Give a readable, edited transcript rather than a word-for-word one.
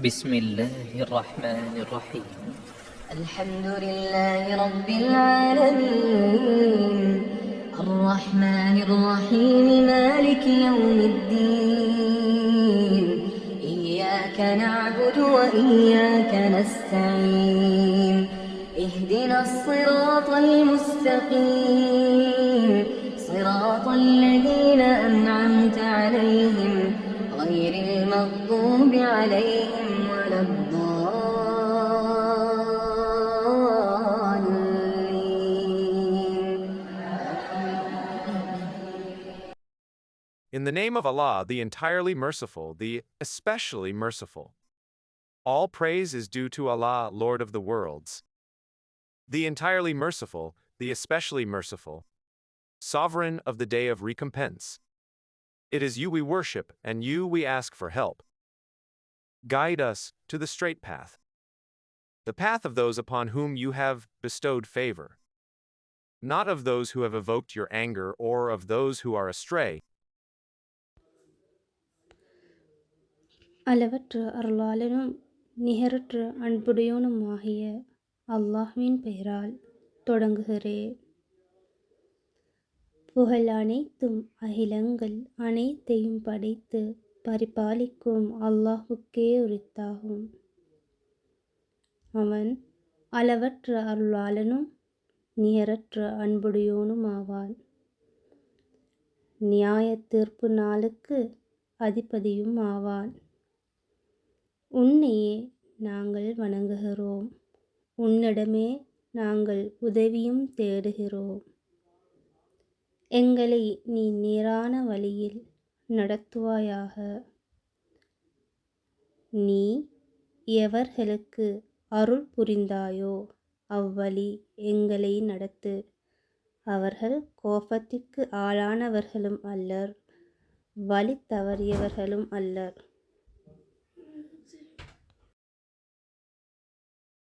بسم الله الرحمن الرحيم. الحمد لله رب العالمين الرحمن الرحيم مالك يوم الدين إياك نعبد وإياك نستعين اهدنا الصراط المستقيم صراط الذين أنعمت عليهم غير المغضوب عليهم ولا الضالين. In the name of Allah, the entirely merciful, the especially merciful. All praise is due to Allah, Lord of the worlds. The entirely merciful, the especially merciful. Sovereign of the day of recompense. It is you we worship, and you we ask for help. Guide us to the straight path. The path of those upon whom you have bestowed favor. Not of those who have evoked your anger or of those who are astray. அளவற்ற அருளாளனும் நிகரற்ற அன்புடையோனுமாகிய அல்லாஹ்வின் பெயரால் தொடங்குகிறேன். புகழ் அனைத்தும் அகிலங்கள் அனைத்தையும் படைத்து பரிபாலிக்கும் அல்லாஹ்வுக்கே உரித்தாகும். அவன் அளவற்ற அருளாளனும் நிகரற்ற அன்புடையோனுமாவான். நியாய தீர்ப்பு நாளுக்கு அதிபதியும் ஆவான். உன்னையே நாங்கள் வணங்குகிறோம், உன்னிடமே நாங்கள் உதவியும் தேடுகிறோம். எங்களை நீ நேரான வழியில் நடத்துவாயாக. நீ எவர்களுக்கு அருள் புரிந்தாயோ அவ்வழி எங்களை நடத்து. அவர்கள் கோபத்திற்கு ஆளானவர்களும் அல்லர், வழி தவறியவர்களும் அல்லர்.